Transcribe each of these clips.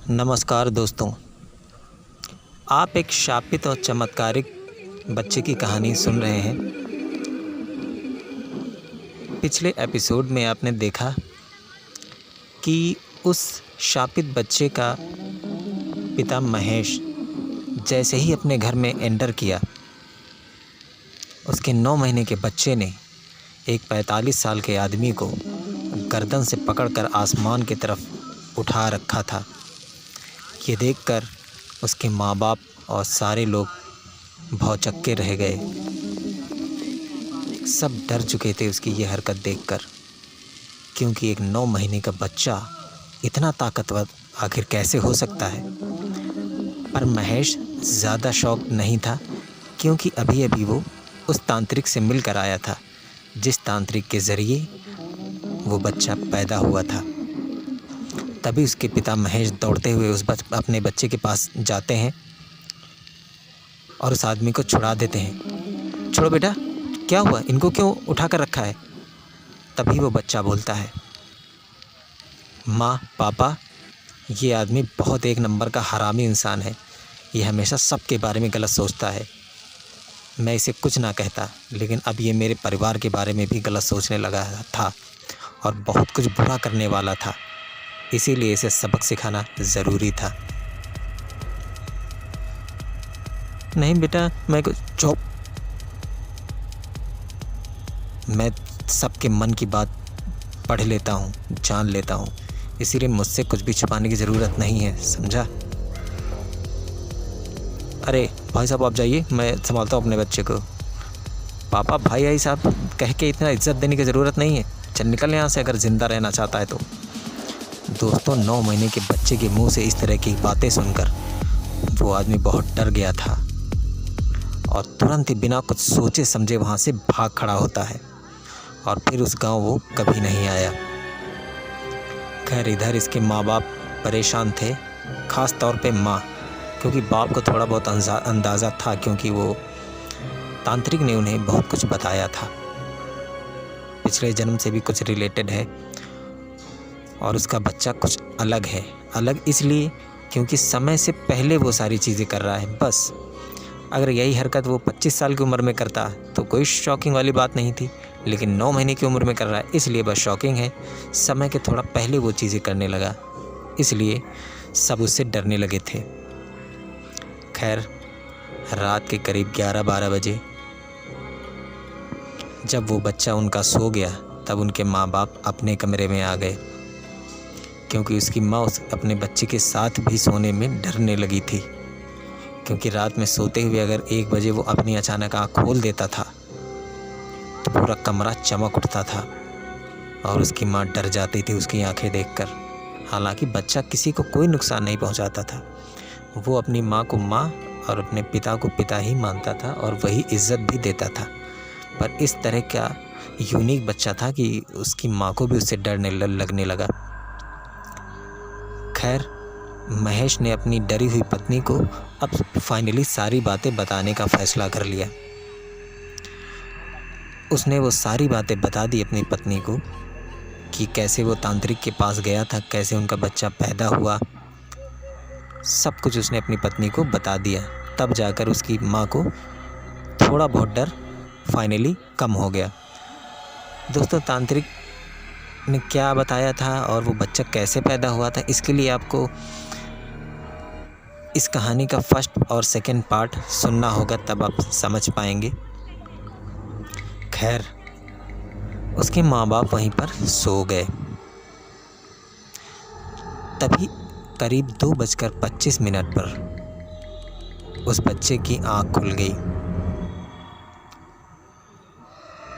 नमस्कार दोस्तों, आप एक शापित और चमत्कारिक बच्चे की कहानी सुन रहे हैं। पिछले एपिसोड में आपने देखा कि उस शापित बच्चे का पिता महेश जैसे ही अपने घर में एंटर किया, उसके 9 महीने के बच्चे ने एक 45 साल के आदमी को गर्दन से पकड़कर आसमान की तरफ उठा रखा था। ये देखकर उसके माँ बाप और सारे लोग भौचक्के रह गए। सब डर चुके थे उसकी ये हरकत देखकर, क्योंकि एक 9 महीने का बच्चा इतना ताकतवर आखिर कैसे हो सकता है। पर महेश ज़्यादा शौक नहीं था, क्योंकि अभी अभी वो उस तांत्रिक से मिलकर आया था, जिस तांत्रिक के ज़रिए वो बच्चा पैदा हुआ था। तभी उसके पिता महेश दौड़ते हुए अपने बच्चे के पास जाते हैं और उस आदमी को छुड़ा देते हैं। छोड़ो बेटा, क्या हुआ, इनको क्यों उठा कर रखा है? तभी वो बच्चा बोलता है, माँ पापा, ये आदमी बहुत एक नंबर का हरामी इंसान है। ये हमेशा सबके बारे में गलत सोचता है। मैं इसे कुछ ना कहता, लेकिन अब ये मेरे परिवार के बारे में भी गलत सोचने लगा था और बहुत कुछ बुरा करने वाला था। इसीलिए इसे सबक सिखाना ज़रूरी था। नहीं बेटा, मैं सबके मन की बात पढ़ लेता हूँ, जान लेता हूँ, इसीलिए मुझसे कुछ भी छुपाने की ज़रूरत नहीं है, समझा? अरे भाई साहब, आप जाइए, मैं संभालता हूँ अपने बच्चे को। पापा, भाई साहब कह के इतना इज्जत देने की ज़रूरत नहीं है। चल निकल यहाँ से, अगर ज़िंदा रहना चाहता है तो। दोस्तों, 9 महीने के बच्चे के मुंह से इस तरह की बातें सुनकर वो आदमी बहुत डर गया था और तुरंत ही बिना कुछ सोचे समझे वहाँ से भाग खड़ा होता है और फिर उस गांव वो कभी नहीं आया। खैर, इधर इसके माँ बाप परेशान थे, ख़ास तौर पे माँ, क्योंकि बाप को थोड़ा बहुत अंदाज़ा था, क्योंकि वो तांत्रिक ने उन्हें बहुत कुछ बताया था। पिछले जन्म से भी कुछ रिलेटेड है और उसका बच्चा कुछ अलग है। अलग इसलिए क्योंकि समय से पहले वो सारी चीज़ें कर रहा है। बस अगर यही हरकत वो 25 साल की उम्र में करता तो कोई शॉकिंग वाली बात नहीं थी, लेकिन 9 महीने की उम्र में कर रहा है, इसलिए बस शॉकिंग है। समय के थोड़ा पहले वो चीज़ें करने लगा, इसलिए सब उससे डरने लगे थे। खैर, रात के करीब 11-12 बजे जब वो बच्चा उनका सो गया, तब उनके माँ बाप अपने कमरे में आ गए, क्योंकि उसकी माँ अपने बच्चे के साथ भी सोने में डरने लगी थी। क्योंकि रात में सोते हुए अगर 1 बजे वो अपनी अचानक आँख खोल देता था तो पूरा कमरा चमक उठता था और उसकी माँ डर जाती थी उसकी आंखें देखकर। हालांकि बच्चा किसी को कोई नुकसान नहीं पहुंचाता था, वो अपनी माँ को माँ और अपने पिता को पिता ही मानता था और वही इज्जत भी देता था। पर इस तरह का यूनिक बच्चा था कि उसकी माँ को भी उससे डरने लगने लगा। खैर, महेश ने अपनी डरी हुई पत्नी को अब फाइनली सारी बातें बताने का फैसला कर लिया। उसने वो सारी बातें बता दी अपनी पत्नी को कि कैसे वो तांत्रिक के पास गया था, कैसे उनका बच्चा पैदा हुआ। सब कुछ उसने अपनी पत्नी को बता दिया। तब जाकर उसकी माँ को थोड़ा बहुत डर फाइनली कम हो गया। दोस्तों, तांत्रिक ने क्या बताया था और वो बच्चा कैसे पैदा हुआ था, इसके लिए आपको इस कहानी का फर्स्ट और सेकंड पार्ट सुनना होगा, तब आप समझ पाएंगे। खैर, उसके माँ बाप वहीं पर सो गए। तभी करीब 2:25 पर उस बच्चे की आँख खुल गई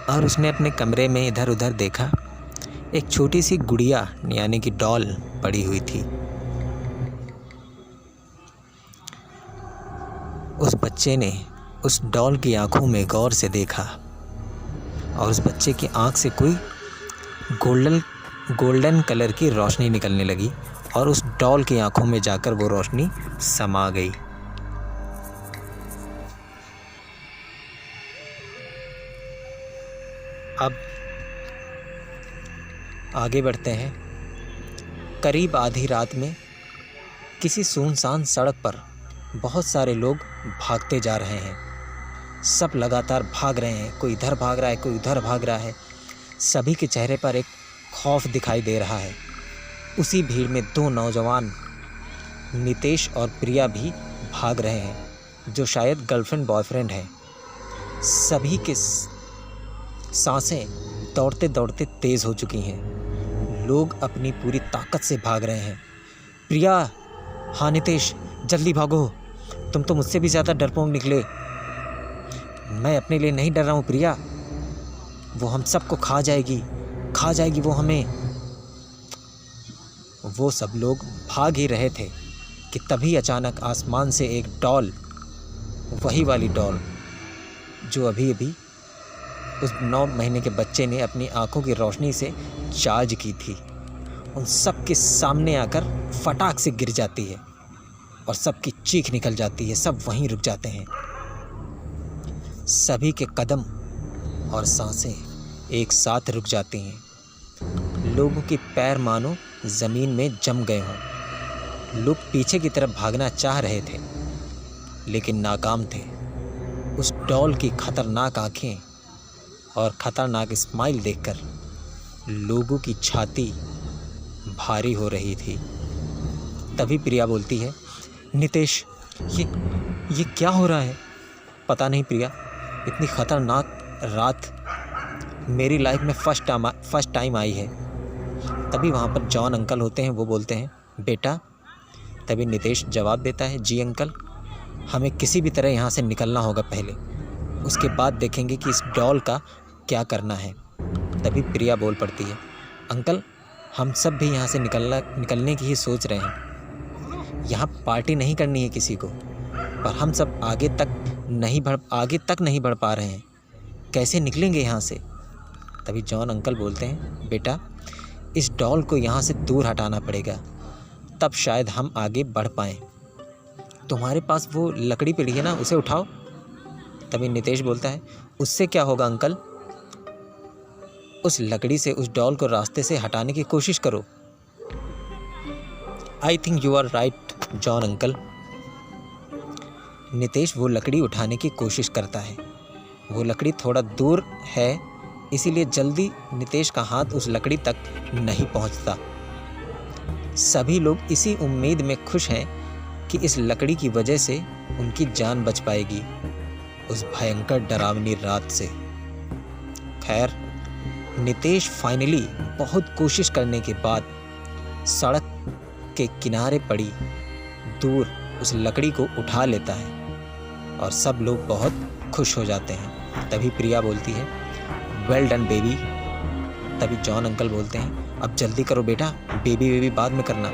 और उसने अपने कमरे में इधर उधर देखा। एक छोटी सी गुड़िया यानी कि डॉल पड़ी हुई थी। उस बच्चे ने उस डॉल की आंखों में गौर से देखा और उस बच्चे की आंख से कोई गोल्डन कलर की रोशनी निकलने लगी और उस डॉल की आंखों में जाकर वो रोशनी समा गई। अब आगे बढ़ते हैं। करीब आधी रात में किसी सुनसान सड़क पर बहुत सारे लोग भागते जा रहे हैं। सब लगातार भाग रहे हैं, कोई इधर भाग रहा है, कोई उधर भाग रहा है। सभी के चेहरे पर एक खौफ दिखाई दे रहा है। उसी भीड़ में दो नौजवान नितेश और प्रिया भी भाग रहे हैं, जो शायद गर्लफ्रेंड बॉयफ्रेंड हैं। सभी के सांसें दौड़ते दौड़ते तेज़ हो चुकी हैं। लोग अपनी पूरी ताकत से भाग रहे हैं। प्रिया, हाँ नितेश, जल्दी भागो, तुम तो मुझसे भी ज़्यादा डरपोक निकले। मैं अपने लिए नहीं डर रहा हूँ प्रिया, वो हम सबको खा जाएगी वो हमें। वो सब लोग भाग ही रहे थे कि तभी अचानक आसमान से एक डॉल, वही वाली डॉल जो अभी अभी उस 9 महीने के बच्चे ने अपनी आंखों की रोशनी से चार्ज की थी, उन सब के सामने आकर फटाक से गिर जाती है और सबकी चीख निकल जाती है। सब वहीं रुक जाते हैं। सभी के कदम और सांसें एक साथ रुक जाती हैं। लोगों के पैर मानो ज़मीन में जम गए हों। लोग पीछे की तरफ भागना चाह रहे थे, लेकिन नाकाम थे। उस डॉल की खतरनाक आंखें और खतरनाक स्माइल देखकर लोगों की छाती भारी हो रही थी। तभी प्रिया बोलती है, नितेश, ये क्या हो रहा है? पता नहीं प्रिया, इतनी ख़तरनाक रात मेरी लाइफ में फर्स्ट टाइम आई है। तभी वहाँ पर जॉन अंकल होते हैं, वो बोलते हैं, बेटा। तभी नितेश जवाब देता है, जी अंकल, हमें किसी भी तरह यहाँ से निकलना होगा पहले, उसके बाद देखेंगे कि इस डॉल का क्या करना है। तभी प्रिया बोल पड़ती है, अंकल, हम सब भी यहाँ से निकलने की ही सोच रहे हैं। यहाँ पार्टी नहीं करनी है किसी को, पर हम सब आगे तक नहीं बढ़ पा रहे हैं। कैसे निकलेंगे यहाँ से? तभी जॉन अंकल बोलते हैं, बेटा, इस डॉल को यहाँ से दूर हटाना पड़ेगा, तब शायद हम आगे बढ़ पाएँ। तुम्हारे पास वो लकड़ी पड़ी है ना, उसे उठाओ। तभी नितेश बोलता है, उससे क्या होगा अंकल? उस लकड़ी से उस डॉल को रास्ते से हटाने की कोशिश करो। I think you are right John uncle. Nitesh वो लकड़ी उठाने की कोशिश करता है। वो लकड़ी थोड़ा दूर है, इसीलिए जल्दी नितेश का हाथ उस लकड़ी तक नहीं पहुंचता। सभी लोग इसी उम्मीद में खुश हैं कि इस लकड़ी की वजह से उनकी जान बच पाएगी उस भयंकर डरावनी रात से। खैर, नितेश फाइनली बहुत कोशिश करने के बाद सड़क के किनारे पड़ी दूर उस लकड़ी को उठा लेता है और सब लोग बहुत खुश हो जाते हैं। तभी प्रिया बोलती है, वेल डन बेबी। तभी जॉन अंकल बोलते हैं, अब जल्दी करो बेटा, बेबी बाद में करना।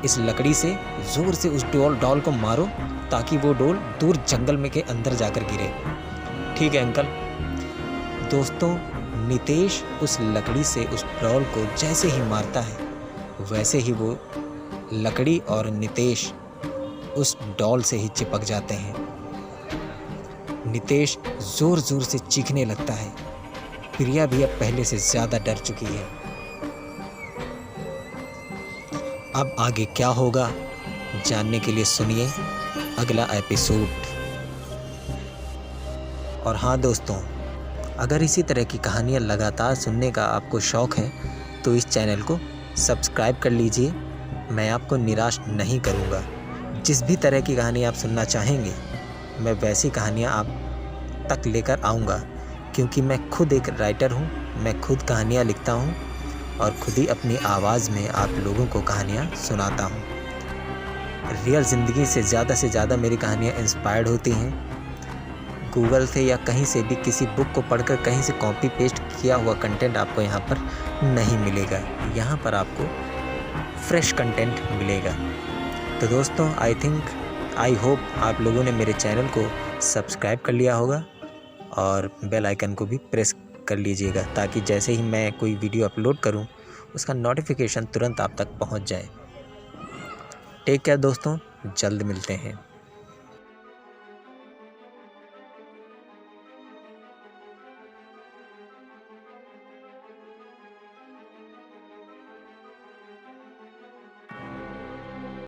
इस लकड़ी से ज़ोर से उस डॉल को मारो ताकि वो डॉल दूर जंगल में के अंदर जाकर गिरे। ठीक है अंकल। दोस्तों, नितेश उस लकड़ी से उस डॉल को जैसे ही मारता है, वैसे ही वो लकड़ी और नितेश उस डॉल से ही चिपक जाते हैं। नितेश ज़ोर ज़ोर से चीखने लगता है। प्रिया भी अब पहले से ज़्यादा डर चुकी है। अब आगे क्या होगा जानने के लिए सुनिए अगला एपिसोड। और हाँ दोस्तों, अगर इसी तरह की कहानियाँ लगातार सुनने का आपको शौक़ है तो इस चैनल को सब्सक्राइब कर लीजिए। मैं आपको निराश नहीं करूँगा। जिस भी तरह की कहानी आप सुनना चाहेंगे, मैं वैसी कहानियाँ आप तक लेकर आऊँगा, क्योंकि मैं खुद एक राइटर हूँ। मैं खुद कहानियाँ लिखता हूँ और खुद ही अपनी आवाज़ में आप लोगों को कहानियाँ सुनाता हूँ। रियल ज़िंदगी से ज़्यादा मेरी कहानियाँ इंस्पायर्ड होती हैं। गूगल से या कहीं से भी किसी बुक को पढ़कर कहीं से कॉपी पेस्ट किया हुआ कंटेंट आपको यहाँ पर नहीं मिलेगा। यहाँ पर आपको फ्रेश कंटेंट मिलेगा। तो दोस्तों, आई होप आप लोगों ने मेरे चैनल को सब्सक्राइब कर लिया होगा और बेल आइकन को भी प्रेस कर लीजिएगा, ताकि जैसे ही मैं कोई वीडियो अपलोड करूं उसका नोटिफिकेशन तुरंत आप तक पहुंच जाए। टेक केयर दोस्तों, जल्द मिलते हैं।